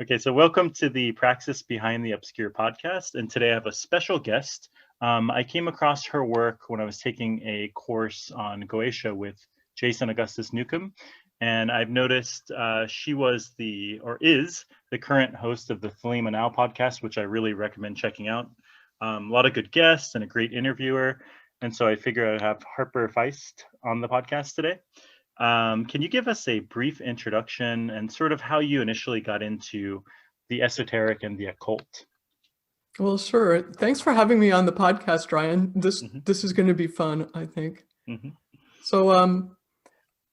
Okay, so welcome to the Praxis Behind the Obscure podcast. And today I have a special guest. I came across her work when I was taking a course on Goetia with Jason Augustus Newcomb. And I've noticed she was is the current host of the Thelema Now Podcast, which I really recommend checking out. A lot of good guests and a great interviewer. And so I figure I'd have Harper Feist on the podcast today. Can you give us a brief introduction and sort of how you initially got into the esoteric and the occult? Well, sure. Thanks for having me on the podcast, Ryan. This is going to be fun, I think. Mm-hmm. So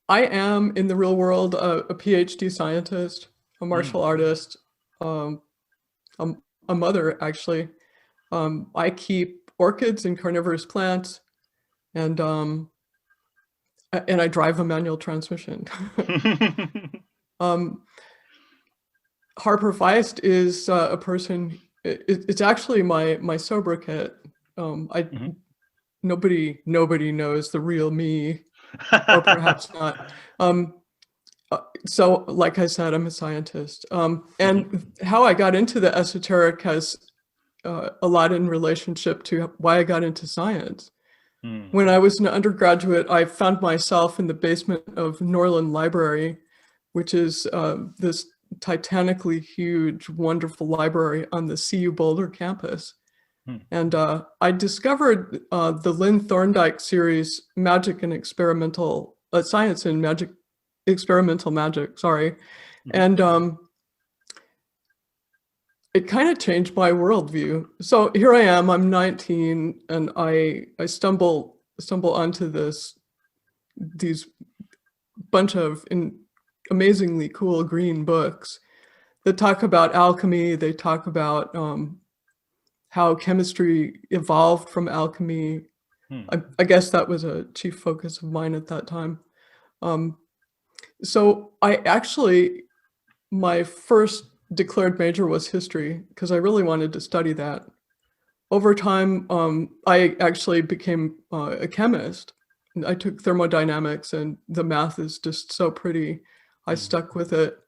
I am, in the real world, a PhD scientist, a martial artist, a mother, actually. I keep orchids and carnivorous plants, and I drive a manual transmission. Harper Feist is a person. It's actually my sobriquet. Nobody knows the real me, or perhaps not. So, like I said, I'm a scientist. And how I got into the esoteric has a lot in relationship to why I got into science. When I was an undergraduate, I found myself in the basement of Norland Library, which is this titanically huge, wonderful library on the CU Boulder campus. And I discovered the Lynn Thorndike series, Magic and Experimental Science and Magic, Experimental Magic, sorry. And it kind of changed my worldview. So here I am, I'm 19, and I stumble onto these bunch of amazingly cool green books that talk about alchemy. They talk about how chemistry evolved from alchemy. I guess that was a chief focus of mine at that time. So my first declared major was history, because I really wanted to study that. Over time, I actually became a chemist. I took thermodynamics, and the math is just so pretty. I stuck with it.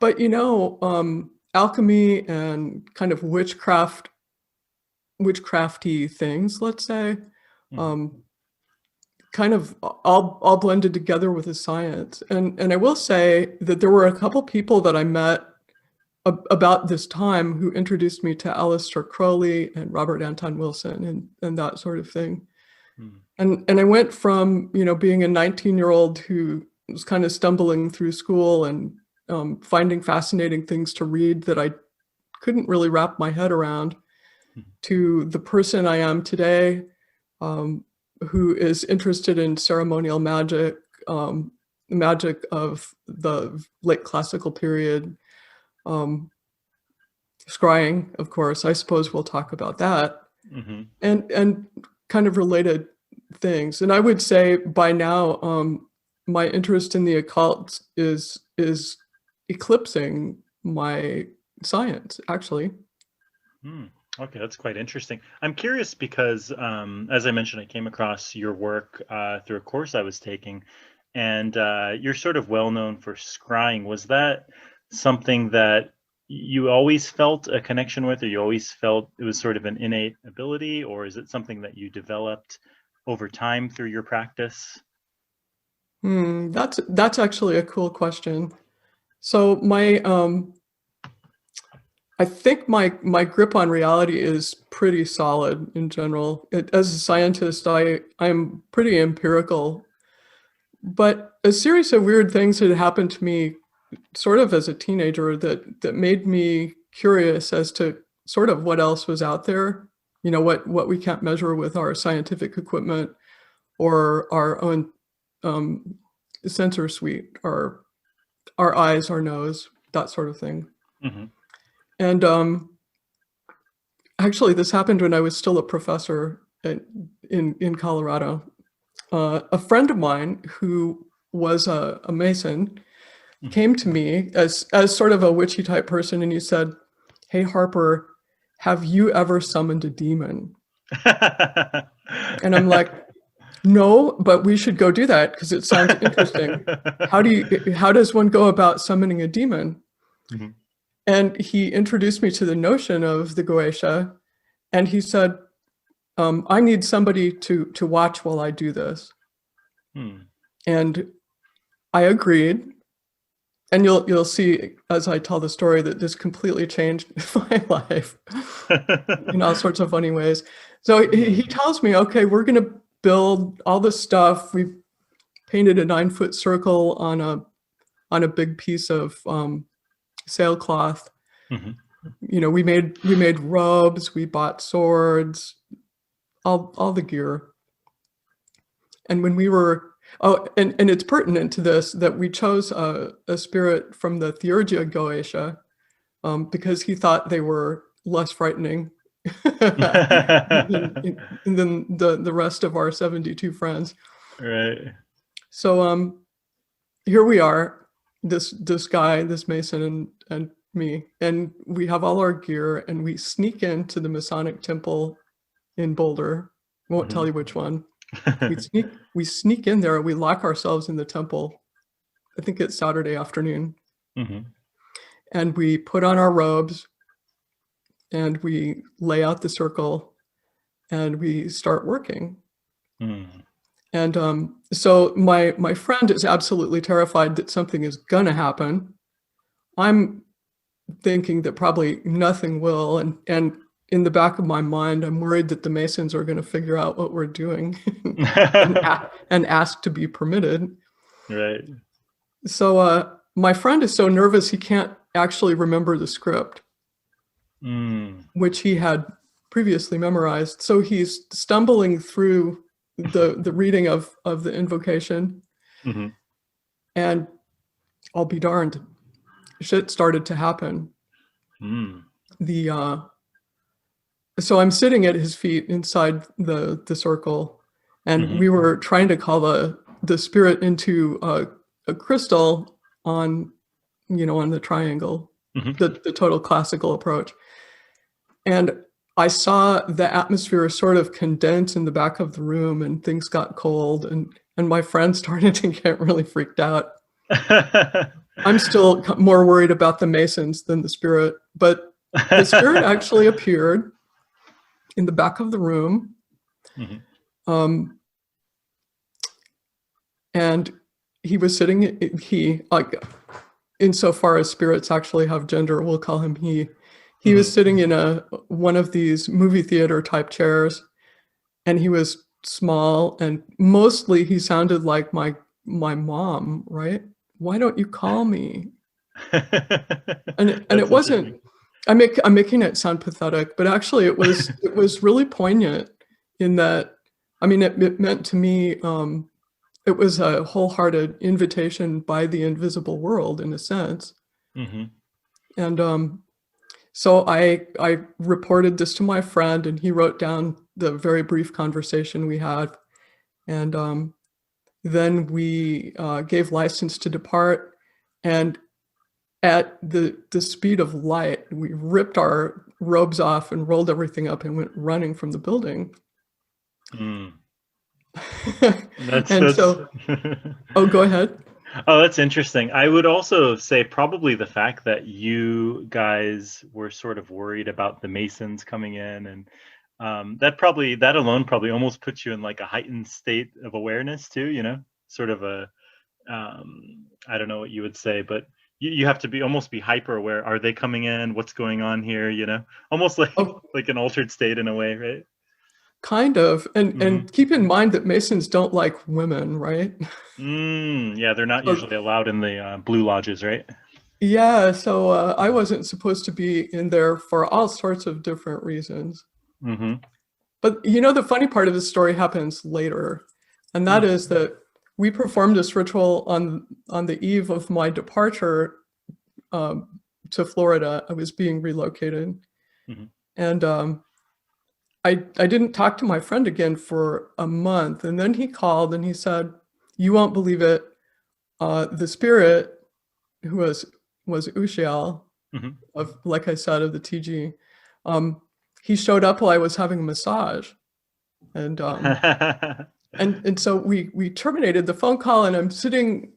But alchemy and kind of witchcrafty things, let's say, kind of all blended together with the science. And I will say that there were a couple people that I met about this time who introduced me to Aleister Crowley and Robert Anton Wilson and that sort of thing. And I went from, being a 19-year-old who was kind of stumbling through school and finding fascinating things to read that I couldn't really wrap my head around, to the person I am today, who is interested in ceremonial magic, magic of the late classical period, scrying, of course. I suppose we'll talk about that, and kind of related things. And I would say by now, my interest in the occult is eclipsing my science, actually. Okay, that's quite interesting. I'm curious because, as I mentioned, I came across your work through a course I was taking, and you're sort of well known for scrying. Was that something that you always felt a connection with, or you always felt it was sort of an innate ability, or is it something that you developed over time through your practice? That's actually a cool question. So I think my grip on reality is pretty solid in general. As a scientist, I'm pretty empirical, but a series of weird things had happened to me sort of as a teenager that made me curious as to sort of what else was out there, what we can't measure with our scientific equipment or our own sensor suite, our eyes, our nose, that sort of thing. And actually, this happened when I was still a professor in Colorado. A friend of mine who was a Mason came to me as sort of a witchy type person, and he said, "Hey, Harper, have you ever summoned a demon?" And I'm like, "No, but we should go do that because it sounds interesting. How does one go about summoning a demon?" And he introduced me to the notion of the Goetia, and he said, I need somebody to watch while I do this. And I agreed. And you'll see as I tell the story that this completely changed my life in all sorts of funny ways. So he tells me, okay, we're going to build all this stuff. We painted a 9-foot circle on a big piece of sailcloth. You know, we made robes, we bought swords, all the gear. And when we were and it's pertinent to this that we chose a spirit from the Theurgia Goetia because he thought they were less frightening than the rest of our 72 friends. Right. So here we are, this guy, this Mason, and me, and we have all our gear, and we sneak into the Masonic temple in Boulder. Won't tell you which one. We sneak in there. We lock ourselves in the temple. I think it's Saturday afternoon, and we put on our robes, and we lay out the circle, and we start working. And so my friend is absolutely terrified that something is gonna happen. I'm thinking that probably nothing will, and in the back of my mind, I'm worried that the Masons are going to figure out what we're doing and ask to be permitted. Right. So my friend is so nervous he can't actually remember the script, which he had previously memorized. So he's stumbling through the reading of the invocation, and I'll be darned, shit started to happen. So I'm sitting at his feet inside the circle, and we were trying to call the spirit into a crystal on the triangle, the total classical approach. And I saw the atmosphere sort of condense in the back of the room, and things got cold, and my friend started to get really freaked out. I'm still more worried about the Masons than the spirit, but the spirit actually appeared in the back of the room. And he was sitting, like, insofar as spirits actually have gender, we'll call him he. He was sitting in one of these movie theater type chairs, and he was small, and mostly he sounded like my mom, right? Why don't you call me? And it wasn't, I'm making it sound pathetic, but actually it was really poignant in that, I mean, it meant to me, it was a wholehearted invitation by the invisible world in a sense. And so I reported this to my friend, and he wrote down the very brief conversation we had. And then we gave license to depart, and at the speed of light, we ripped our robes off and rolled everything up and went running from the building. So, oh, go ahead. Oh, that's interesting. I would also say probably the fact that you guys were sort of worried about the Masons coming in, and that alone probably almost puts you in like a heightened state of awareness too, sort of a, I don't know what you would say, but you have to almost be hyper aware. Are they coming in? What's going on here? Almost like like an altered state in a way, right? Kind of, and keep in mind that Masons don't like women, right? Yeah, they're not usually allowed in the Blue Lodges, right? Yeah, so I wasn't supposed to be in there for all sorts of different reasons. But the funny part of the story happens later, and that is that we performed this ritual on the eve of my departure to Florida. I was being relocated, and I didn't talk to my friend again for a month, and then he called and he said, "You won't believe it. The spirit, who was Ushiel, of, like I said, of the TG, he showed up while I was having a massage, and and so we terminated the phone call, and I'm sitting.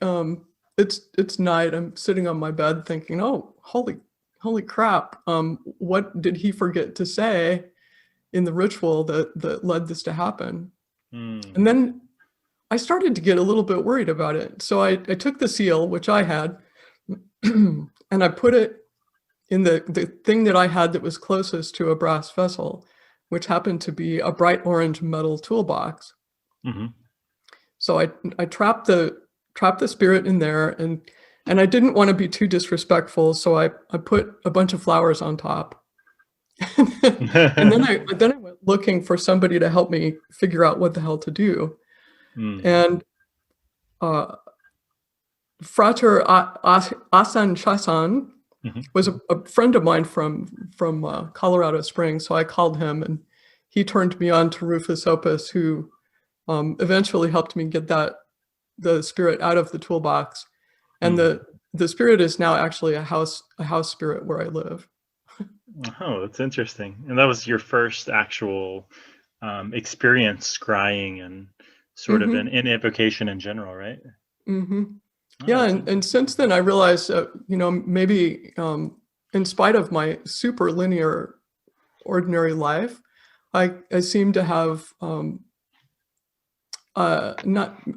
It's night. I'm sitting on my bed thinking, oh, holy holy crap, what did he forget to say in the ritual that led this to happen? And then I started to get a little bit worried about it. So I took the seal, which I had, and I put it in the thing that I had that was closest to a brass vessel, which happened to be a bright orange metal toolbox. So I trapped the spirit in there, and I didn't want to be too disrespectful, so I put a bunch of flowers on top. And then I went looking for somebody to help me figure out what the hell to do. And Frater Asan Chasan was a friend of mine from Colorado Springs, so I called him, and he turned me on to Rufus Opus, who eventually helped me get the spirit out of the toolbox. And the spirit is now actually a house spirit where I live. Oh, that's interesting. And that was your first actual experience scrying and sort of an invocation in general, right? Oh, yeah, and since then I realized, maybe in spite of my super linear, ordinary life, I seem to have I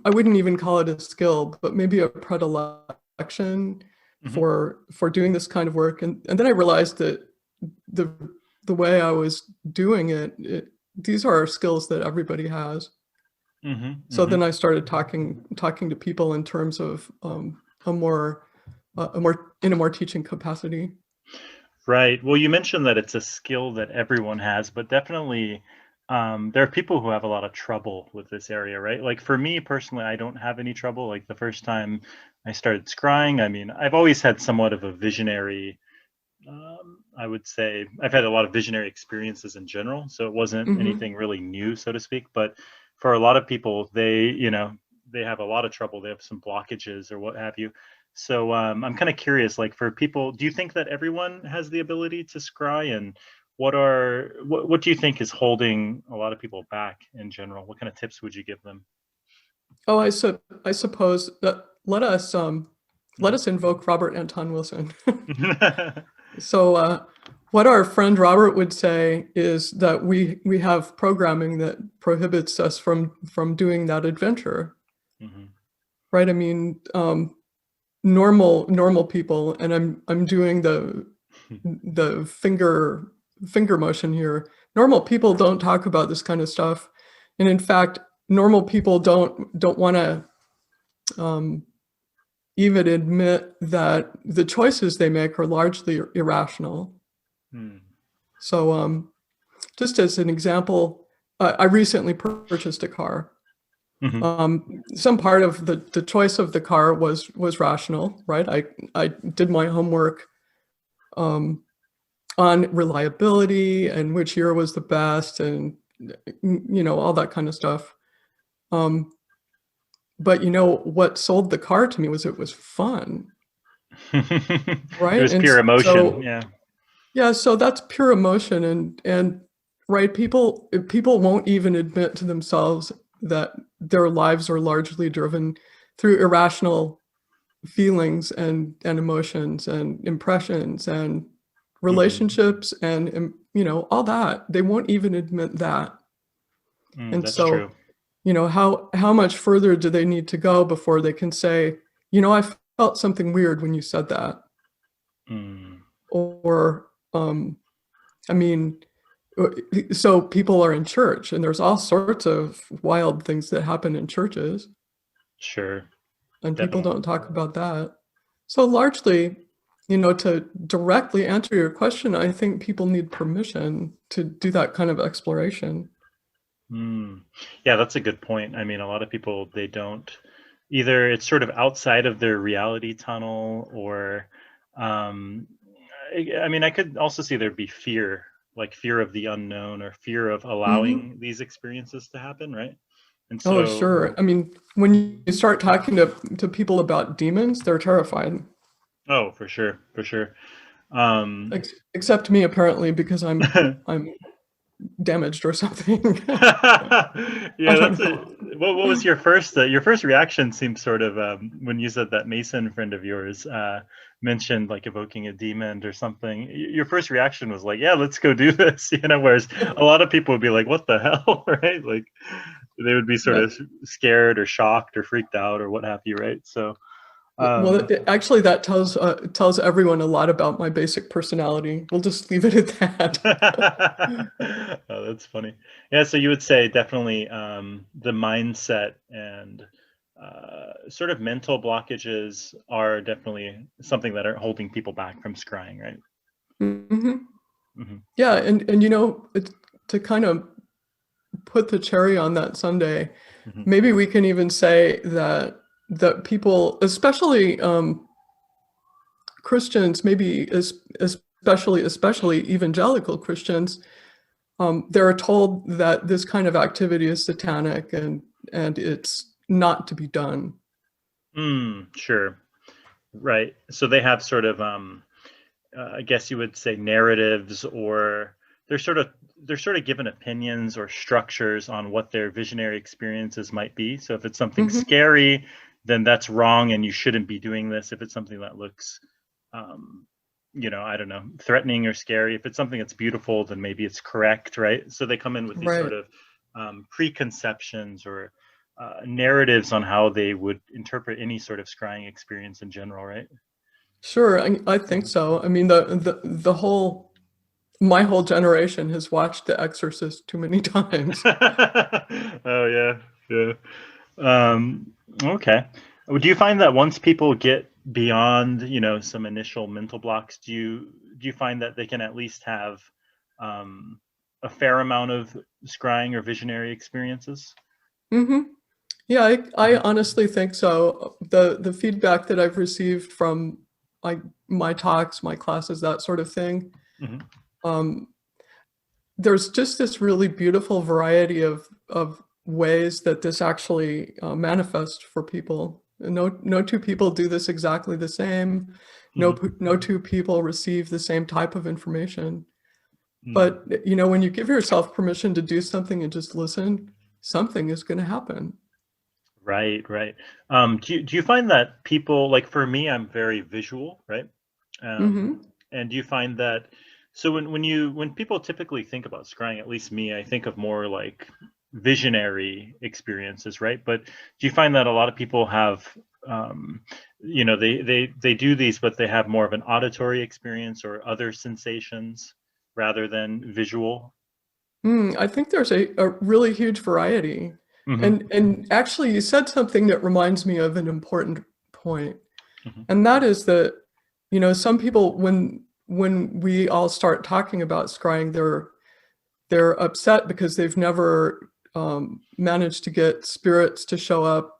wouldn't even call it a skill, but maybe a predilection for doing this kind of work. And then I realized that the way I was doing it, these are skills that everybody has. So then I started talking to people in terms of in a more teaching capacity. Right. Well, you mentioned that it's a skill that everyone has, but definitely there are people who have a lot of trouble with this area, right? Like for me personally, I don't have any trouble. Like the first time I started scrying, I mean, I've always had somewhat of a visionary, I would say I've had a lot of visionary experiences in general. So it wasn't anything really new, so to speak. But for a lot of people, they have a lot of trouble. They have some blockages or what have you. So I'm kind of curious, like for people, do you think that everyone has the ability to scry, and what do you think is holding a lot of people back in general? What kind of tips would you give them? Oh, I suppose that let us invoke Robert Anton Wilson. So what our friend Robert would say is that we have programming that prohibits us from doing that adventure. Right? I mean, normal people, and I'm doing the finger motion here. Normal people don't talk about this kind of stuff, and in fact, normal people don't want to even admit that the choices they make are largely irrational. So just as an example, I recently purchased a car. Some part of the choice of the car was rational, right? I did my homework on reliability and which year was the best, and all that kind of stuff. But what sold the car to me was it was fun. Right? It was pure emotion. So, yeah, so that's pure emotion, and right, people won't even admit to themselves that their lives are largely driven through irrational feelings and emotions and impressions and relationships and all that. They won't even admit that. And that's so true. How much further do they need to go before they can say, I felt something weird when you said that? Or I mean, so people are in church, and there's all sorts of wild things that happen in churches. Sure. And people don't talk about that. So largely, to directly answer your question, I think people need permission to do that kind of exploration. Yeah, that's a good point. I mean, a lot of people, they don't, either it's sort of outside of their reality tunnel, or I mean, I could also see there'd be fear, like fear of the unknown or fear of allowing these experiences to happen, right? And so, sure. I mean, when you start talking to people about demons, they're terrified. Oh, for sure. Except me, apparently, because I'm damaged or something. Yeah, I don't that's know. what was your first reaction seemed sort of when you said that Mason friend of yours mentioned like evoking a demon or something. Your first reaction was like, yeah, let's go do this, whereas a lot of people would be like, what the hell, right? Like they would be sort Yeah. of scared or shocked or freaked out or what have you, right? So Well, actually, that tells everyone a lot about my basic personality. We'll just leave it at that. oh, that's funny. Yeah, so you would say definitely the mindset and sort of mental blockages are definitely something that are holding people back from scrying, right? Hmm. Hmm. Yeah, and to kind of put the cherry on that sundae, Hmm. maybe we can even say that people, especially Christians, maybe especially evangelical Christians, they're told that this kind of activity is satanic and it's not to be done. Sure. Right. So they have sort of I guess you would say narratives, or they're sort of given opinions or structures on what their visionary experiences might be. So if it's something Hmm. scary, then that's wrong and you shouldn't be doing this. If it's something that looks I don't know, threatening or scary, if it's something that's beautiful, then maybe it's correct, right? So they come in with these Right. sort of preconceptions or narratives on how they would interpret any sort of scrying experience in general, right? Sure, I think so. I mean, my whole generation has watched The Exorcist too many times. Oh yeah, yeah. Okay. Do you find that once people get beyond, some initial mental blocks, do you find that they can at least have a fair amount of scrying or visionary experiences? Hmm. Yeah, I Hmm. honestly think so. The feedback that I've received from like my talks, my classes, that sort of thing, Hmm. um, there's just this really beautiful variety of ways that this actually manifests for people. And no two people do this exactly the same. Hmm. No two people receive the same type of information. Hmm. But when you give yourself permission to do something and just listen, something is going to happen. Right, right. Do you find that people, like for me, I'm very visual, right? Hmm. And do you find that, so when people typically think about scrying, at least me, I think of more like visionary experiences, right? But do you find that a lot of people have, they do these, but they have more of an auditory experience or other sensations rather than visual? I think there's a really huge variety. Hmm. And actually, you said something that reminds me of an important point. Hmm. And that is that, some people, when we all start talking about scrying, they're upset because they've never managed to get spirits to show up,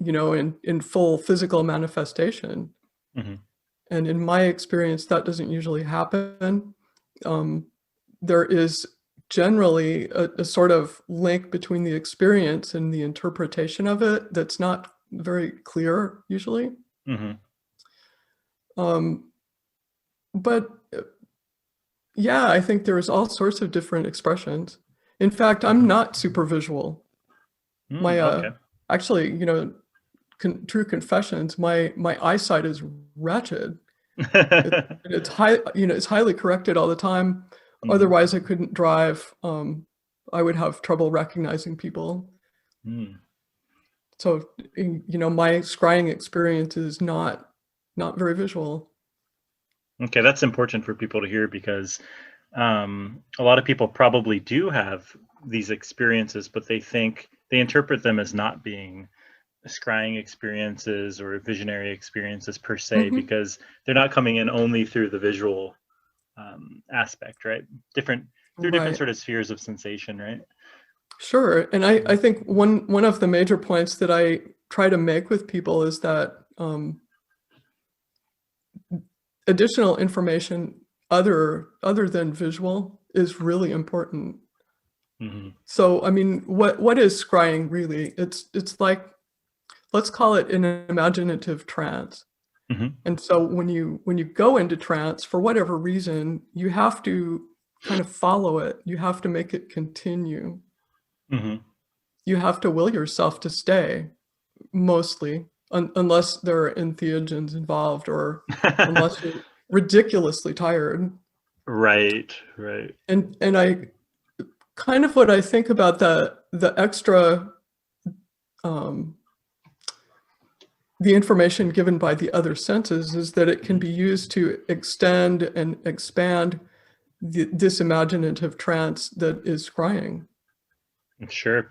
in full physical manifestation. Hmm. And in my experience, that doesn't usually happen. Um, there is generally a sort of link between the experience and the interpretation of it that's not very clear usually. Hmm. Um, but yeah, I think there's all sorts of different expressions. In fact, I'm Hmm. not super visual. My Okay. actually, true confessions, my eyesight is wretched. It's it's highly corrected all the time. Hmm. Otherwise, I couldn't drive. I would have trouble recognizing people. Hmm. So, my scrying experience is not very visual. Okay, that's important for people to hear because a lot of people probably do have these experiences, but they interpret them as not being scrying experiences or visionary experiences per se Hmm. because they're not coming in only through the visual aspect, right? Different through different Right. sort of spheres of sensation, right? Sure. And I Mhm. think one of the major points that I try to make with people is that additional information other than visual is really important. Mhm. So, I mean, what is scrying really? It's like, let's call it an imaginative trance. Mhm. And so when you go into trance, for whatever reason, you have to kind of follow it. You have to make it continue. Mm-hmm. You have to will yourself to stay, mostly, unless there are entheogens involved, or unless you're ridiculously tired. Right, right. And I kind of, what I think about the extra the information given by the other senses is that it can be used to extend and expand this imaginative trance that is scrying. Sure.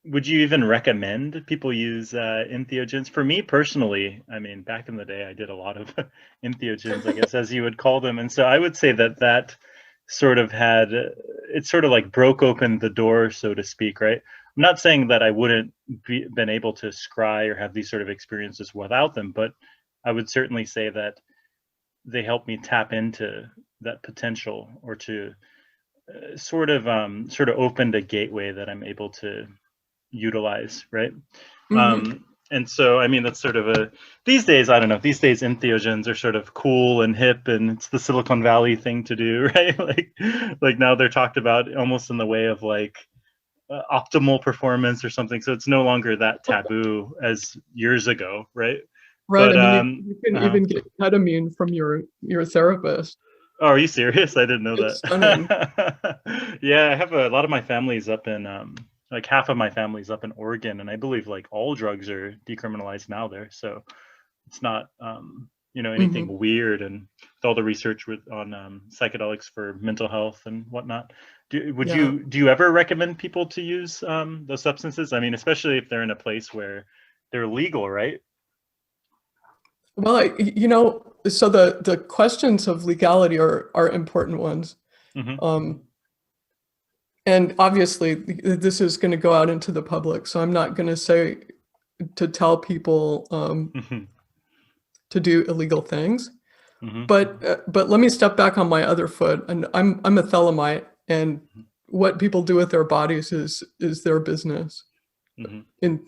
Would you even recommend people use entheogens? For me personally, I mean, back in the day, I did a lot of entheogens, I guess, as you would call them. And so I would say that sort of it sort of like broke open the door, so to speak, right? I'm not saying that I wouldn't been able to scry or have these sort of experiences without them, but I would certainly say that they help me tap into that potential, or to sort of opened a gateway that I'm able to utilize, right? Mm-hmm. And so, I mean, that's sort of these days, I don't know, these days entheogens are sort of cool and hip, and it's the Silicon Valley thing to do, right? Like now they're talked about almost in the way of like optimal performance or something. So it's no longer that taboo as years ago, right? Right. But I mean, you can even get ketamine from your therapist. oh, are you serious? I didn't know It's stunning. that. Yeah, I have a lot of my family's up in like half of my family's up in Oregon, and I believe like all drugs are decriminalized now there. So it's not anything Mm-hmm. weird, and with all the research on psychedelics for mental health and whatnot. Do Yeah. you ever recommend people to use those substances? I mean, especially if they're in a place where they're legal, right? Well, so the questions of legality are important ones. Mm-hmm. And obviously, this is going to go out into the public, so I'm not going to say to tell people Mm-hmm. to do illegal things. Mm-hmm. But let me step back on my other foot. And I'm a Thelemite, and what people do with their bodies is their business, Mm-hmm.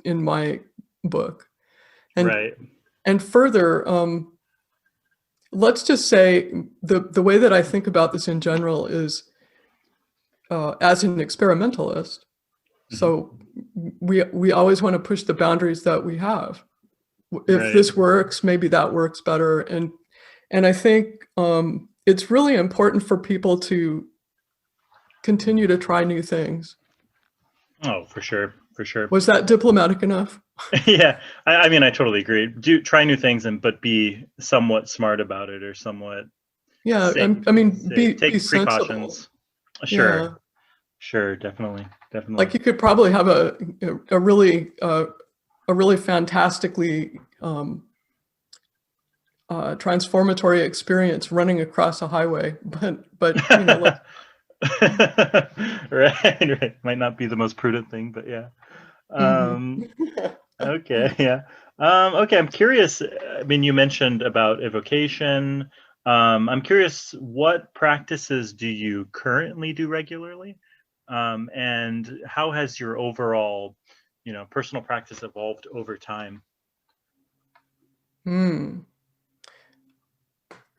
in my book. Right. And further, let's just say the way that I think about this in general is as an experimentalist. Mm-hmm. So we always want to push the boundaries that we have. If Right. this works, maybe that works better. And I think it's really important for people to continue to try new things. Oh, for sure. For sure. Was that diplomatic enough? Yeah. I mean, I totally agree. Try new things, but be somewhat smart about it, or somewhat Yeah, safe. I mean, Safe. be Take sensible. precautions. Sure. Yeah. Sure. Definitely. Definitely. Like you could probably have a really fantastically transformatory experience running across a highway, but like, Right. Might not be the most prudent thing, but yeah. mm-hmm. Okay. Yeah. Okay. I'm curious. I mean, you mentioned about evocation. I'm curious, what practices do you currently do regularly? And how has your overall, personal practice evolved over time?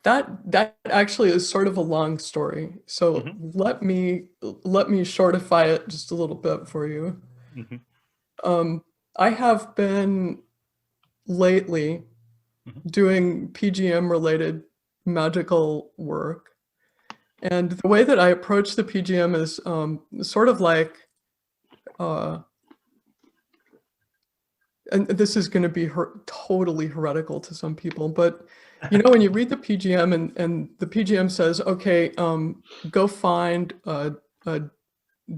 That actually is sort of a long story. So Mm-hmm. let me shortify it just a little bit for you. Mm-hmm. I have been lately Mm-hmm. doing PGM related magical work. And the way that I approach the PGM is sort of like, and this is going to be totally heretical to some people, but when you read the PGM and the PGM says, okay, go find a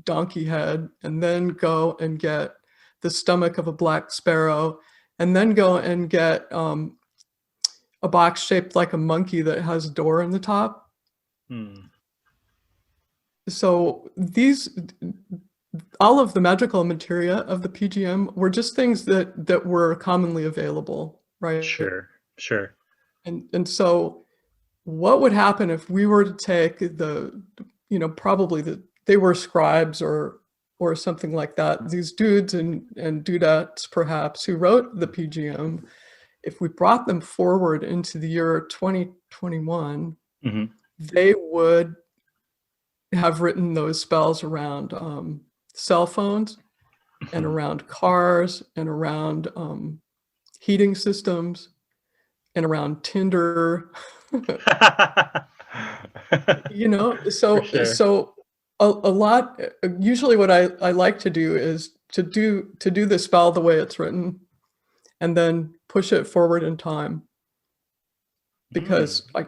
donkey head, and then go and get the stomach of a black sparrow, and then go and get a box shaped like a monkey that has a door in the top. So all of the magical materia of the PGM were just things that were commonly available, right? Sure. And so what would happen if we were to take probably they were scribes or something like that, these dudes and dudettes perhaps who wrote the PGM, if we brought them forward into the year 2021, Mm-hmm. they would have written those spells around cell phones and around cars and around heating systems and around Tinder. For sure. So a lot. Usually, what I like to do is to do the spell the way it's written, and then push it forward in time, because I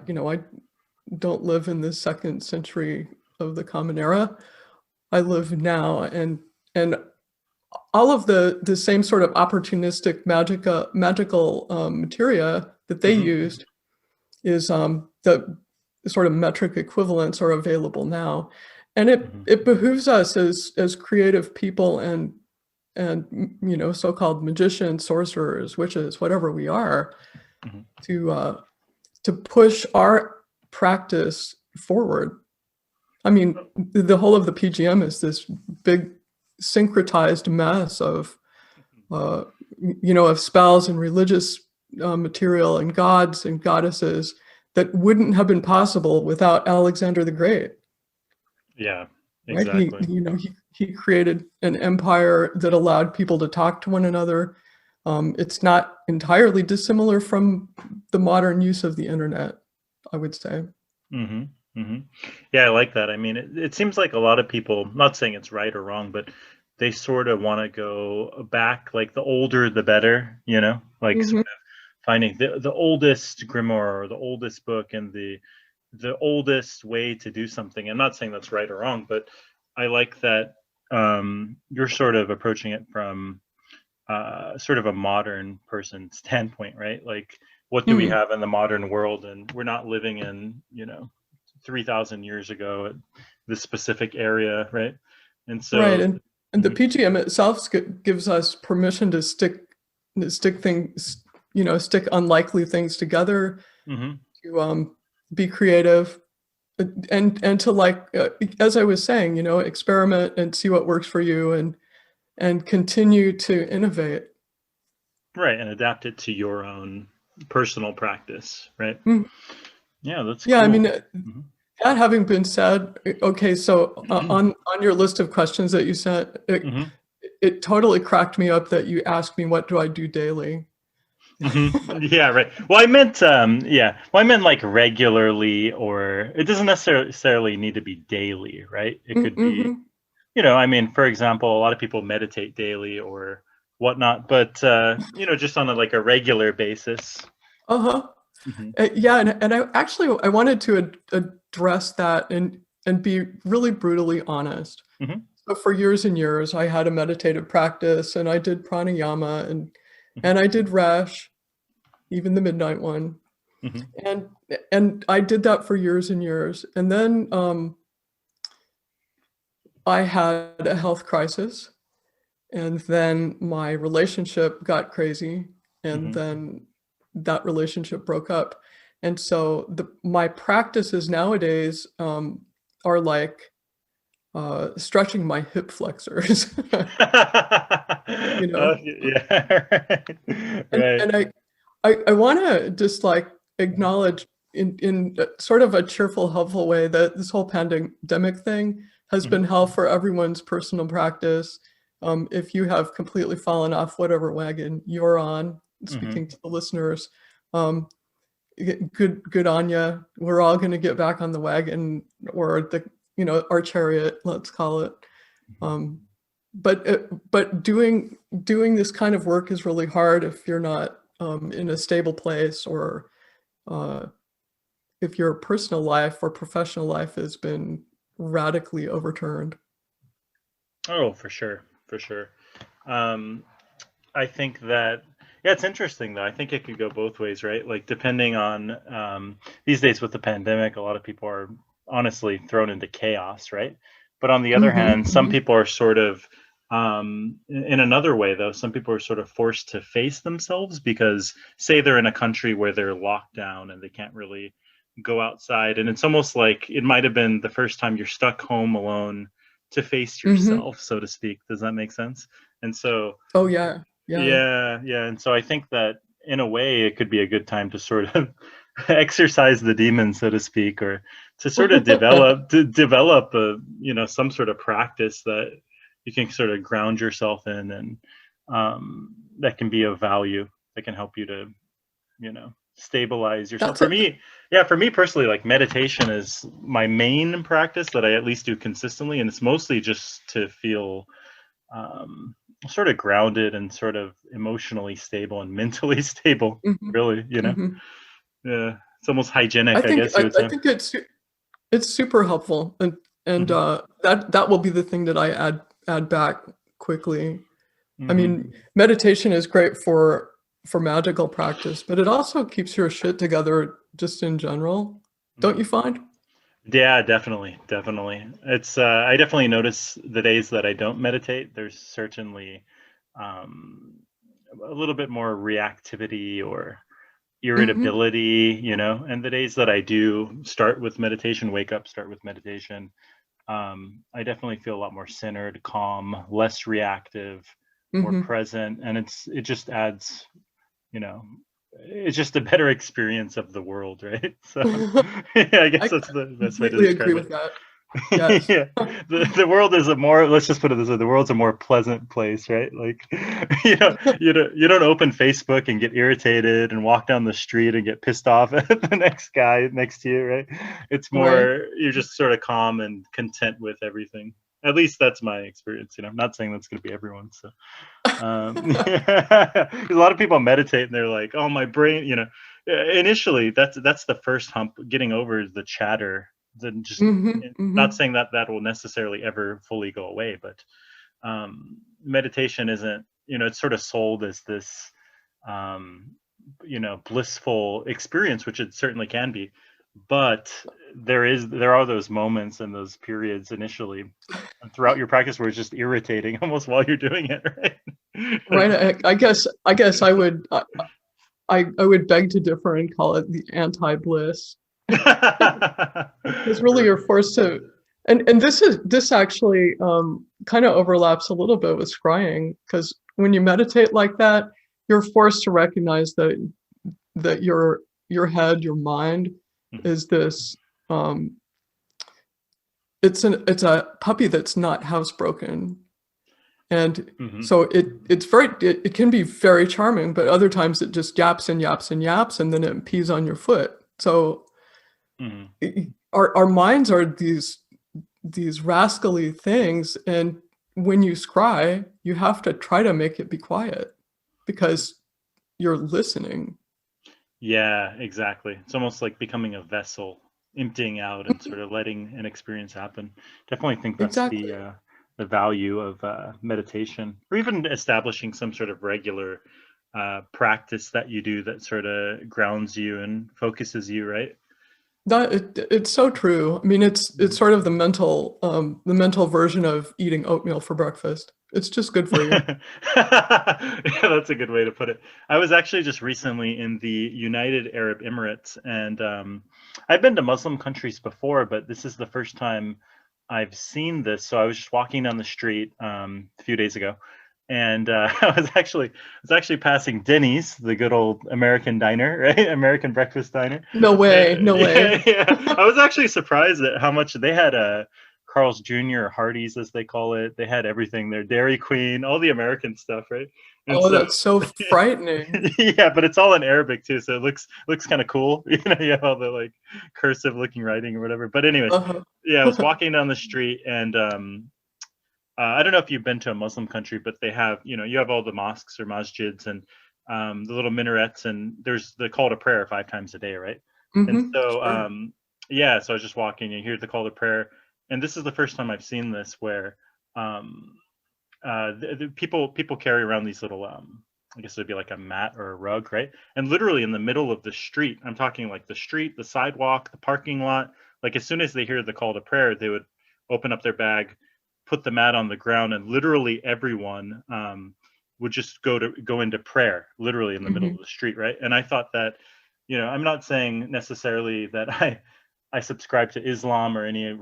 don't live in the 2nd century of the Common Era. I live now, and all of the same sort of opportunistic magical materia that they used is the sort of metric equivalents are available now, and it behooves us as creative people and so-called magicians, sorcerers, witches, whatever we are, to push our practice forward. I mean, the whole of the PGM is this big syncretized mess of spells and religious material and gods and goddesses that wouldn't have been possible without Alexander the Great. Yeah, right? exactly. He created an empire that allowed people to talk to one another. It's not entirely dissimilar from the modern use of the internet, I would say. Yeah, I like that. I mean, it seems like a lot of people, not saying it's right or wrong, but they sort of want to go back, like the older the better, like sort of finding the oldest grimoire or the oldest book and the oldest way to do something. I'm not saying that's right or wrong, but I like that you're sort of approaching it from sort of a modern person standpoint, right? Like, what do we have in the modern world? And we're not living in, 3,000 years ago at this specific area, right? And so, right, and the PGM itself gives us permission to stick things, stick unlikely things together, to be creative, and to, like, as I was saying, experiment and see what works for you, and continue to innovate. Right, and adapt it to your own personal practice, right? Yeah, that's cool. I mean, that having been said, okay, so on your list of questions that you sent, it totally cracked me up that you asked me, what do I do daily? Yeah, right. Well, I meant like regularly, or it doesn't necessarily need to be daily, right? It could be, I mean, for example, a lot of people meditate daily or whatnot, but just on a regular basis. Yeah, and I wanted to address that and be really brutally honest. So for years and years, I had a meditative practice, and I did pranayama, and I did resh, even the midnight one, and I did that for years and years, and then I had a health crisis, and then my relationship got crazy, and then that relationship broke up. And so my practices nowadays are like stretching my hip flexors. Yeah, right. And I want to just, like, acknowledge in sort of a cheerful, helpful way that this whole pandemic thing has been hell for everyone's personal practice. If you have completely fallen off whatever wagon you're on, speaking to the listeners, good on you. We're all going to get back on the wagon, or our chariot, let's call it. But doing this kind of work is really hard if you're not in a stable place, or if your personal life or professional life has been radically overturned. Oh, for sure. I think that, yeah, it's interesting though. I think it could go both ways, right? Like, depending on these days with the pandemic, a lot of people are honestly thrown into chaos, right? But on the other hand, some people are sort of in another way though, some people are sort of forced to face themselves, because say they're in a country where they're locked down and they can't really go outside, and it's almost like it might have been the first time you're stuck home alone to face yourself, so to speak. Does that make sense? And so yeah. And so I think that in a way it could be a good time to sort of exercise the demon, so to speak, or to sort of develop a, some sort of practice that you can sort of ground yourself in, and that can be of value, that can help you to, stabilize yourself. That's For it. me, yeah, for me personally, like meditation is my main practice that I at least do consistently, and it's mostly just to feel um, sort of grounded and sort of emotionally stable and mentally stable. Mhm, Really, mhm. yeah, it's almost hygienic, I guess you would I say. think it's super helpful, and Hmm. that will be the thing that I add back quickly. I Hmm. mean, meditation is great for magical practice, but it also keeps your shit together just in general. Don't Hmm. you find? Yeah, definitely, definitely. It's I definitely notice the days that I don't meditate. There's certainly um, a little bit more reactivity or Mhm. irritability, and the days that I do start with meditation, wake up, start with meditation, I definitely feel a lot more centered, calm, less reactive, more Mhm. present, and it just adds, you know, it's just a better experience of the world, right? So, yeah, I guess I that's the best way to completely agree describe with it. that. Yes. Yeah, the world is a more, let's just put it this way, the world's a more pleasant place, right? Like, you don't open Facebook and get irritated and walk down the street and get pissed off at the next guy next to you, right? It's Right. more, you're just sort of calm and content with everything. At least that's my experience. I'm not saying that's going to be everyone. So yeah. 'Cause a lot of people meditate and they're like, oh, my brain, initially that's the first hump. Getting over the chatter, then just, Mhm, not mhm. saying that that will necessarily ever fully go away, but meditation isn't, it's sort of sold as this um blissful experience, which it certainly can be, but there are those moments and those periods initially and throughout your practice where it's just irritating almost while you're doing it, right? Right, I guess I would beg to differ and call it the anti-bliss. Because really you're forced to, and this actually kind of overlaps a little bit with scrying, because when you meditate like that, you're forced to recognize that your head, your mind Mhm, is this um it's a puppy that's not housebroken. And mhm, so it can be very charming, but other times it just yaps and yaps and yaps, and then it pees on your foot. So mhm. our minds are these rascally things, and when you scry, you have to try to make it be quiet because you're listening. Yeah, exactly. It's almost like becoming a vessel, emptying out and sort of letting an experience happen. Definitely think that's Exactly. the value of meditation, or even establishing some sort of regular practice that you do that sort of grounds you and focuses you, right? It's so true. I mean, it's Mhm. sort of the mental version of eating oatmeal for breakfast. It's just good for you. Yeah, that's a good way to put it. I was actually just recently in the United Arab Emirates, and I've been to Muslim countries before, but this is the first time I've seen this. So I was just walking down the street a few days ago, and I was actually passing Denny's, the good old American diner, right? American breakfast diner. No way, no way. Yeah, yeah. I was actually surprised at how much they had. Carl's Jr. or Hardee's, as they call it. They had everything there, Dairy Queen, all the American stuff, right? And Oh, so, that's so frightening. yeah, but it's all in Arabic too, so it looks kind of cool. You have all the like cursive looking writing or whatever. But anyways, Uh-huh. yeah, I was walking down the street, and I don't know if you've been to a Muslim country, but they have, you have all the mosques or masjids and the little minarets, and there's the call to prayer 5 times a day, right? And so, Sure. yeah, so I was just walking and hear the call to prayer, and this is the first time I've seen this where um, the people carry around these little, I guess it'd be like a mat or a rug, right? And literally in the middle of the street, I'm talking like the street, the sidewalk, the parking lot. Like as soon as they hear the call to prayer, they would open up their bag, put the mat on the ground, and literally everyone would just go into prayer, literally in the middle of Mhm. the street, right? And I thought that, I'm not saying necessarily that I subscribe to Islam or any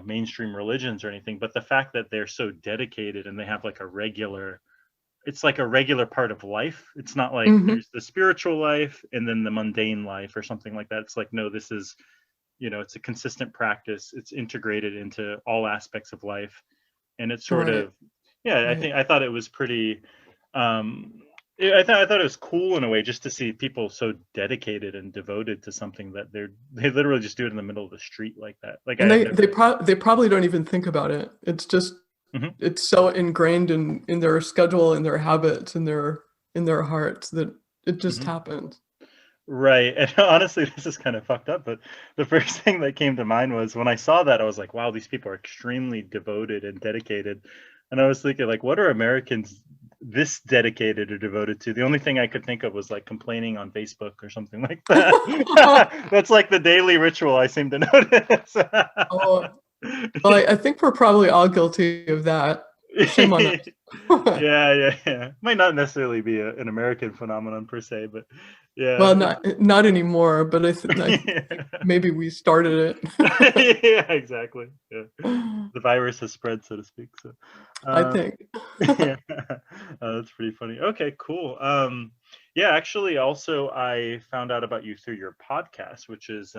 mainstream religions or anything, but the fact that they're so dedicated and they have like a regular it's like a regular part of life. It's not like Mhm. there's the spiritual life and then the mundane life or something like that. It's like, no, this is, it's a consistent practice. It's integrated into all aspects of life. And it's sort Right, of, yeah, right. I thought it was pretty, I thought it was cool in a way just to see people so dedicated and devoted to something that they literally just do it in the middle of the street like that. Like I And had they probably don't even think about it. It's just Mhm, it's so ingrained in their schedule, in their habits, in their hearts that it just mhm. happens. Right. And honestly, this is kind of fucked up, but the first thing that came to mind was when I saw that, I was like, wow, these people are extremely devoted and dedicated. And I was thinking, like, what are Americans this dedicated or devoted to? The only thing I could think of was like complaining on Facebook or something like that. That's like the daily ritual I seem to notice. Oh, well, I think we're probably all guilty of that. Shame on us. Yeah. Might not necessarily be an American phenomenon per se, but yeah. Well, not anymore, but I think maybe we started it. Yeah, exactly. Yeah. The virus has spread, so to speak. So, I um, think. yeah, that's pretty funny. Okay, cool. Yeah, actually, also I found out about you through your podcast, which is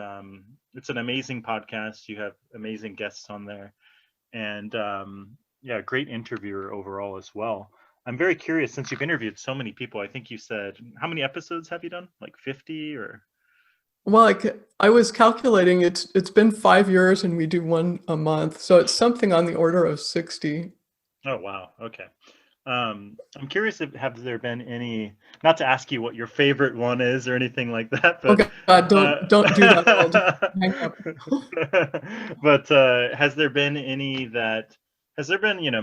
it's an amazing podcast. You have amazing guests on there, and yeah, great interviewer overall as well. I'm very curious since you've interviewed so many people. I think you said how many episodes have you done? Like 50 or? Well, I was calculating it's been 5 years and we do one a month, so it's something on the order of 60. Oh wow. Okay. I'm curious if have there been any, not to ask you what your favorite one is or anything like that, but Okay, God, uh, don't do that. I'll just hang up. but has there been,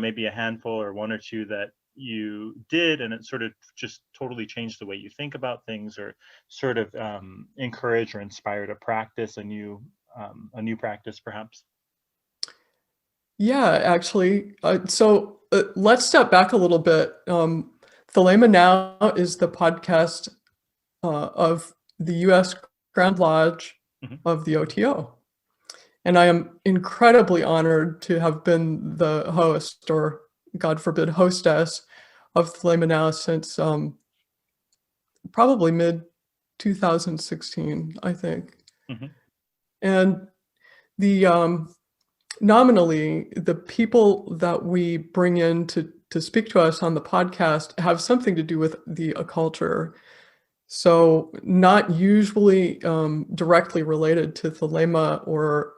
maybe a handful or one or two that you did and it sort of just totally changed the way you think about things or sort of encourage or inspire to practice a new practice perhaps? Yeah, actually. Let's step back a little bit. Thelema Now is the podcast of the U.S. Grand Lodge Hmm. of the OTO. And I am incredibly honored to have been the host, or God forbid, hostess of Thelema Now since probably mid 2016, I think. Hmm. And the nominally, the people that we bring in to speak to us on the podcast have something to do with the occulture. So not usually directly related to Thelema or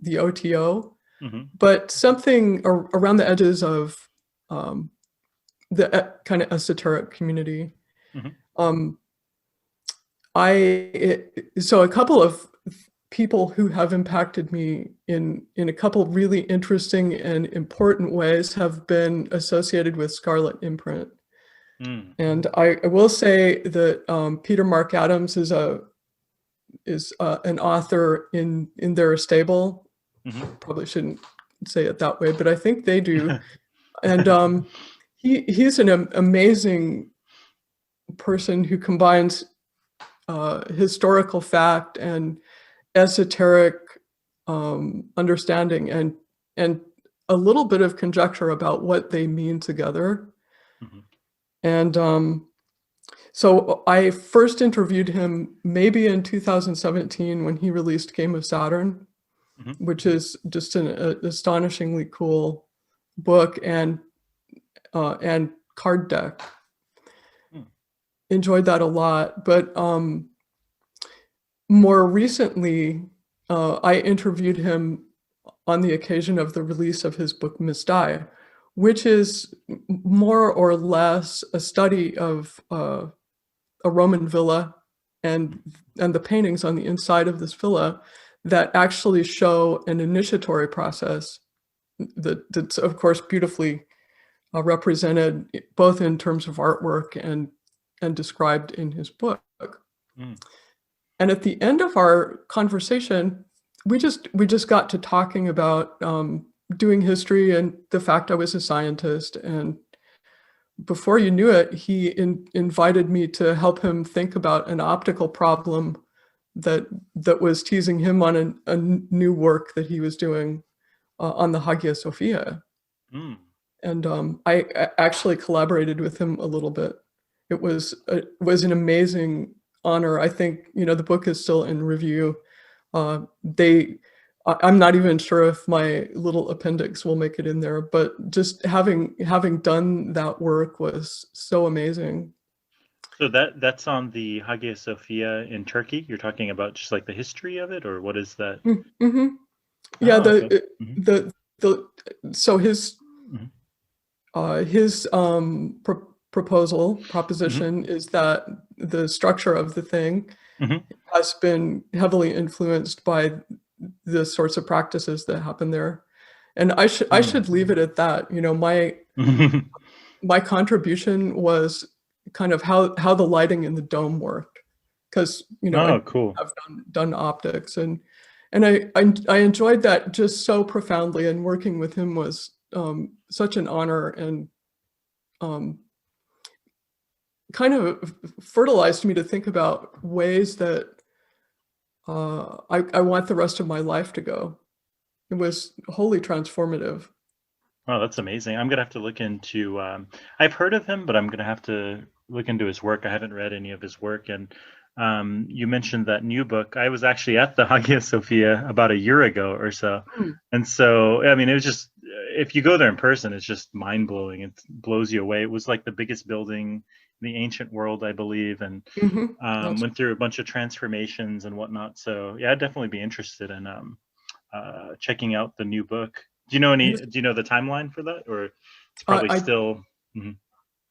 the OTO, Hmm. but something around the edges of the kind of esoteric community. Hmm. Um, so a couple of people who have impacted me in a couple really interesting and important ways have been associated with Scarlet Imprint. Mm. And I will say that Peter Mark Adams is an author in their stable. Hmm. Probably shouldn't say it that way, but I think they do. And he's an amazing person who combines historical fact and esoteric understanding and a little bit of conjecture about what they mean together. Hmm. And so I first interviewed him maybe in 2017 when he released Game of Saturn, Hmm. which is just an astonishingly cool book and card deck. Mm. Enjoyed that a lot, but more recently, I interviewed him on the occasion of the release of his book Misdai, which is more or less a study of a Roman villa and the paintings on the inside of this villa that actually show an initiatory process that's of course beautifully represented both in terms of artwork and described in his book. Mm. And at the end of our conversation, we just got to talking about doing history and the fact I was a scientist. And before you knew it, he invited me to help him think about an optical problem that was teasing him on a new work that he was doing on the Hagia Sophia. Mm. and I actually collaborated with him a little bit. It was an amazing honor. I think, the book is still in review. I'm not even sure if my little appendix will make it in there, but just having done that work was so amazing. So that's on the Hagia Sophia in Turkey. You're talking about just like the history of it, or what is that? Mm-hmm. Yeah, Oh, okay. so his Mm-hmm. proposition is that the structure of the thing Mm-hmm. has been heavily influenced by the sorts of practices that happen there. And I should leave it at that. My contribution was kind of how the lighting in the dome worked, because I Oh, cool. have done optics, and I enjoyed that just so profoundly. And working with him was such an honor, and kind of fertilized me to think about ways that I want the rest of my life to go. It was wholly transformative. Oh, that's amazing. I'm gonna have to look into. I've heard of him, but I'm gonna have to look into his work. I haven't read any of his work, and you mentioned that new book. I was actually at the Hagia Sophia about a year ago or so, and so I mean, it was just if you go there in person, it's just mind blowing. It blows you away. It was like the biggest building in the ancient world, I believe, and went through a bunch of transformations and whatnot. So yeah, I'd definitely be interested in checking out the new book. Do you know the timeline for that, or it's probably still? Mhm.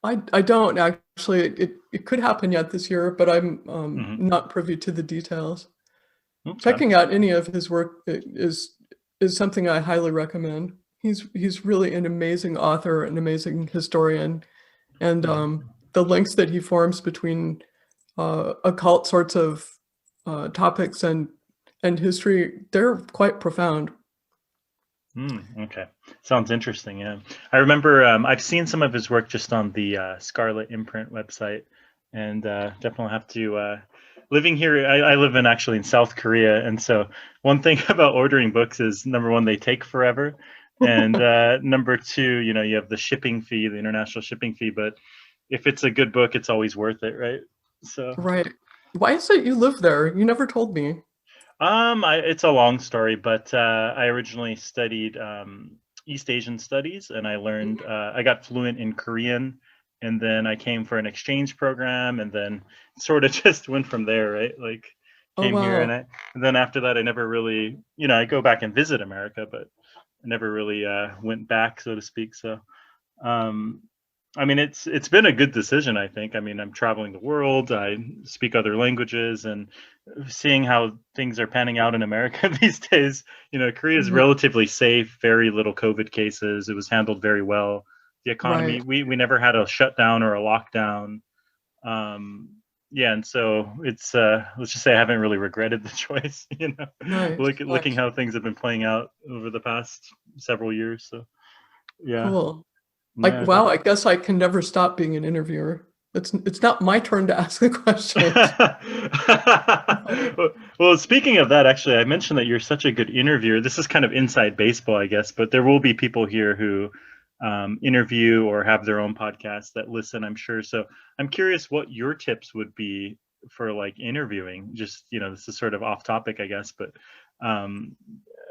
I don't actually. It could happen yet this year, but I'm not privy to the details. Okay. Checking out any of his work is something I highly recommend. He's really an amazing author, an amazing historian, and the links that he forms between occult sorts of topics and history, they're quite profound. Okay, sounds interesting. Yeah, I remember I've seen some of his work just on the Scarlet Imprint website, and definitely have to. Living here, I live actually in South Korea, and so one thing about ordering books is number one, they take forever, and number two, you have the shipping fee, the international shipping fee. But if it's a good book, it's always worth it, right? So Right. Why is it you live there? You never told me. it's a long story, but I originally studied East Asian studies, and I learned I got fluent in Korean, and then I came for an exchange program, and then sort of just went from there, right? Like came here, and then after that, I never really, I go back and visit America, but I never really went back, so to speak. So, I mean, it's been a good decision, I think. I mean, I'm traveling the world, I speak other languages, and seeing how things are panning out in America these days, Korea is relatively safe, very little COVID cases. It was handled very well. The economy, we never had a shutdown or a lockdown. Yeah, and so it's let's just say I haven't really regretted the choice, looking how things have been playing out over the past several years. So yeah. Cool. Yeah. Wow, I guess I can never stop being an interviewer. It's not my turn to ask the questions. Well, speaking of that, actually, I mentioned that you're such a good interviewer. This is kind of inside baseball, I guess, but there will be people here who interview or have their own podcast that listen, I'm sure. So I'm curious what your tips would be for like interviewing. Just, this is sort of off topic, I guess, but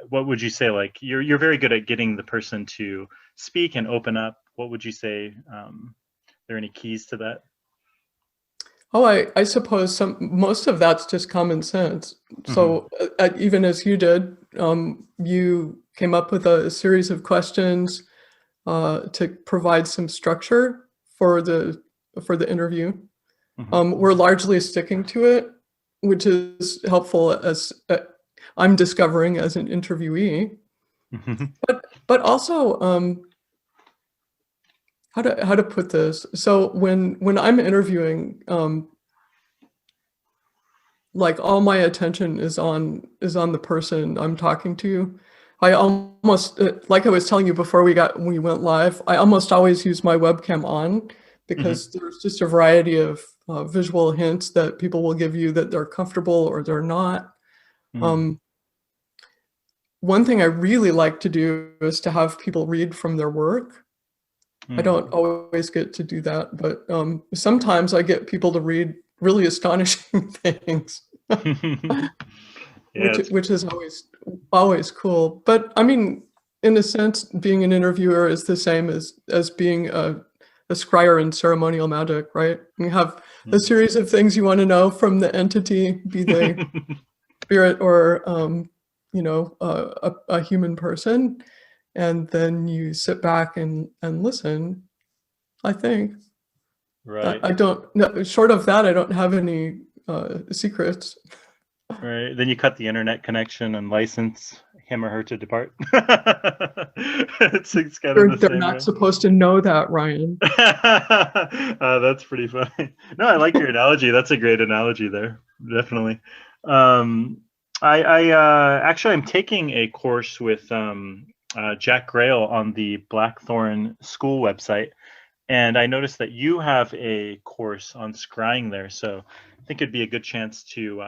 what would you say? Like you're very good at getting the person to speak and open up. What would you say? Are there any keys to that? Oh, I suppose most of that's just common sense. So even as you did, you came up with a series of questions to provide some structure for the interview. We're largely sticking to it, which is helpful as I'm discovering as an interviewee. But also how to put this. So when I'm interviewing, like all my attention is on the person I'm talking to. I almost, like I was telling you before we went live, I almost always use my webcam on because there's just a variety of visual hints that people will give you that they're comfortable or they're not. One thing I really like to do is to have people read from their work. I don't always get to do that, but sometimes I get people to read really astonishing things, Yeah, which is always cool. But I mean, in a sense, being an interviewer is the same as being a scryer in ceremonial magic, right? You have a series of things you want to know from the entity, be they spirit or a human person, and then you sit back and listen. I think. right. I don't. No, short of that, I don't have any secrets. Right. Then you cut the internet connection and license him or her to depart. It's kind of the They're same, not right? supposed to know that, Ryan. That's pretty funny. No, I like your analogy. That's a great analogy there. Definitely. I actually I'm taking a course with Jack Grail on the Blackthorn School website, and I noticed that you have a course on scrying there. So I think it'd be a good chance to,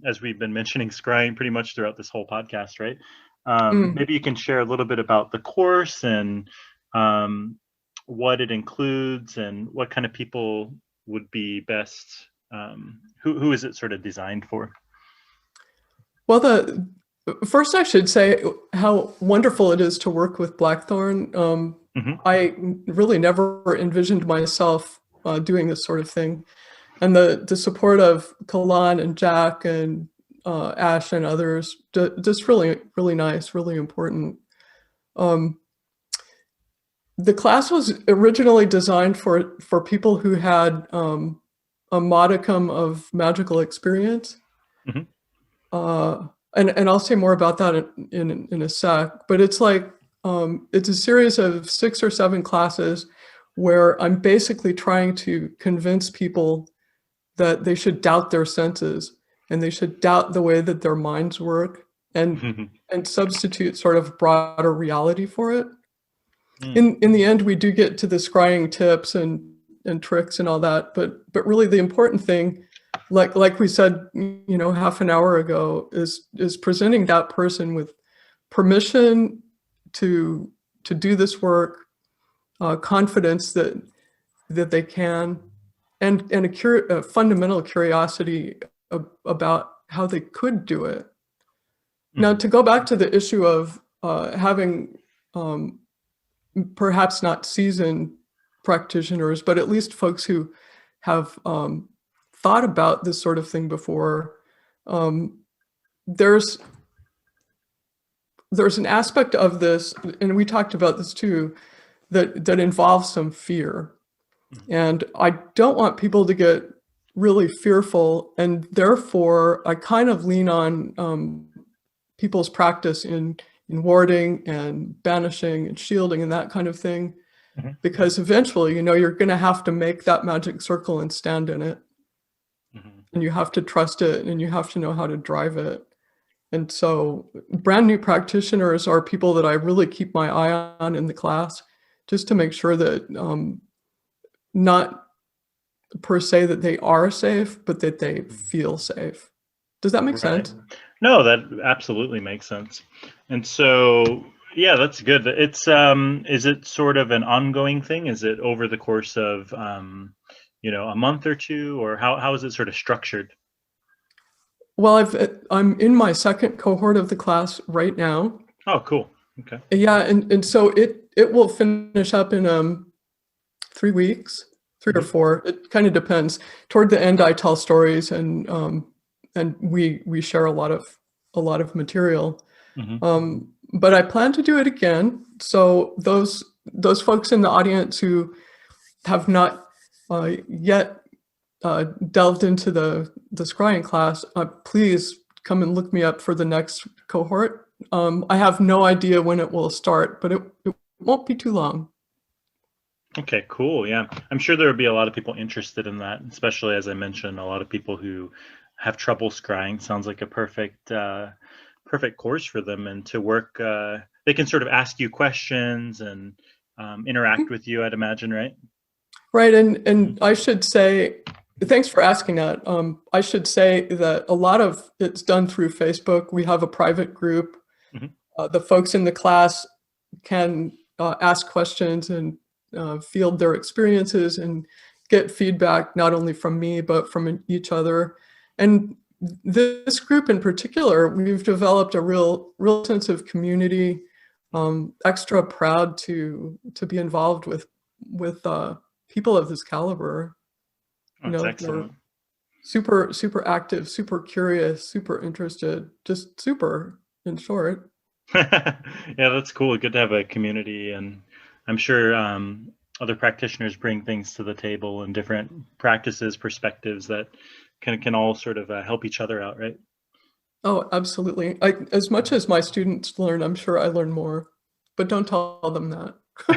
as we've been mentioning scrying pretty much throughout this whole podcast, right? Maybe you can share a little bit about the course and what it includes and what kind of people would be best. Who is it sort of designed for? Well, first I should say how wonderful it is to work with Blackthorn. I really never envisioned myself doing this sort of thing, and the support of Kalan and Jack and Ash and others, just really nice, really important. The class was originally designed for people who had a modicum of magical experience. And I'll say more about that in a sec, but it's like, it's a series of 6 or 7 classes where I'm basically trying to convince people that they should doubt their senses and they should doubt the way that their minds work and substitute sort of broader reality for it. In the end, we do get to the scrying tips and tricks and all that, but really the important thing, like we said, half an hour ago, is presenting that person with permission to do this work, confidence that they can, and a fundamental curiosity about how they could do it. Now, to go back to the issue of having perhaps not seasoned practitioners, but at least folks who have thought about this sort of thing before, there's an aspect of this, and we talked about this too, that involves some fear. And I don't want people to get really fearful, and therefore I kind of lean on people's practice in warding and banishing and shielding and that kind of thing, because eventually, you're going to have to make that magic circle and stand in it. And you have to trust it, and you have to know how to drive it. And so brand new practitioners are people that I really keep my eye on in the class, just to make sure that not per se that they are safe, but that they feel safe. Does that make sense? No, that absolutely makes sense. And so, yeah, that's good. It's is it sort of an ongoing thing? Is it over the course of a month or two, or how is it sort of structured? Well, I'm in my second cohort of the class right now. Oh, cool. Okay. Yeah, and so it will finish up in 3 weeks, 3 or 4. It kind of depends. Toward the end, I tell stories, and we share a lot of material. But I plan to do it again. So those folks in the audience who have not yet delved into the scrying class, please come and look me up for the next cohort. I have no idea when it will start, but it won't be too long. Okay, cool. Yeah, I'm sure there would be a lot of people interested in that, especially, as I mentioned, a lot of people who have trouble scrying. Sounds like a perfect course for them, and to work. They can sort of ask you questions and interact with you, I'd imagine, right? Right, and I should say, thanks for asking that. I should say that a lot of it's done through Facebook. We have a private group. The folks in the class can ask questions and field their experiences and get feedback not only from me, but from each other. And this group in particular, we've developed a real sense of community. Extra proud to be involved with people of this caliber. That's excellent. Super active, super curious, super interested, just super, in short. Yeah, that's cool. Good to have a community, and I'm sure other practitioners bring things to the table and different practices, perspectives that can all sort of help each other out, right? Oh, absolutely. As much as my students learn, I'm sure I learn more, but don't tell them that.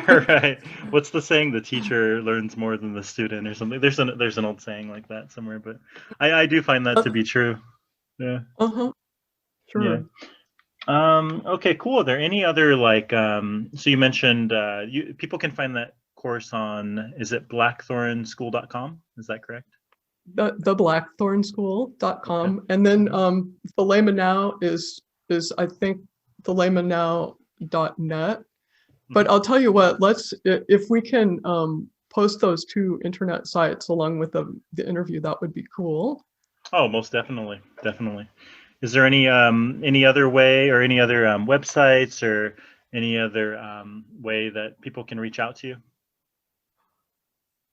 Right. What's the saying? The teacher learns more than the student, or something. There's an old saying like that somewhere, but I do find that to be true. Yeah. Sure. Yeah. Okay, cool. Are there any other, like, so you mentioned people can find that course on, is it blackthornschool.com? Is that correct? The blackthornschool.com. Okay. And then Thelema Now is I think thelemanow.net. But I'll tell you what, if we can post those two internet sites along with the interview, that would be cool. Oh, most definitely. Definitely. Is there any other way, or any other websites, or any other way that people can reach out to you?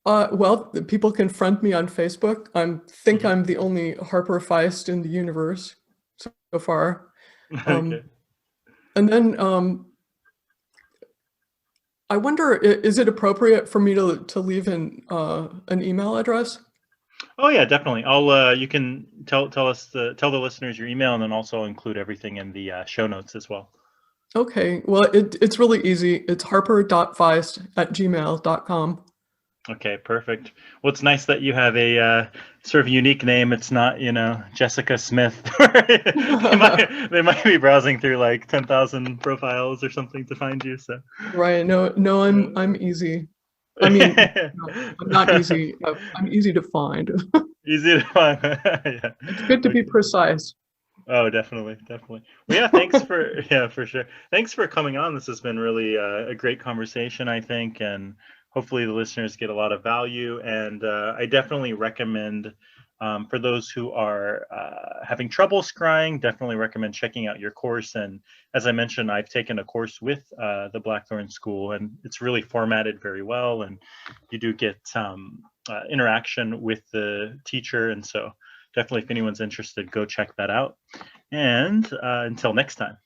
Well, people can friend me on Facebook. I think I'm the only Harper Feist in the universe so far. Okay. And then I wonder, is it appropriate for me to leave an email address? Oh yeah, definitely. You can tell the listeners your email, and then also include everything in the show notes as well. Okay. Well, it's really easy. It's harper.feist@gmail.com. Okay, perfect. Well, it's nice that you have a sort of unique name. It's not, Jessica Smith. they might be browsing through like 10,000 profiles or something to find you. So right. No, I'm easy. I mean, no, I'm not easy. I'm easy to find. Easy to find. Yeah. It's good to be precise. Oh, definitely. Well, yeah, thanks for for sure. Thanks for coming on. This has been really a great conversation, I think, and hopefully the listeners get a lot of value. And I definitely recommend, for those who are having trouble scrying, definitely recommend checking out your course. And as I mentioned, I've taken a course with the Blackthorn School, and it's really formatted very well. And you do get interaction with the teacher. And so definitely, if anyone's interested, go check that out. And until next time.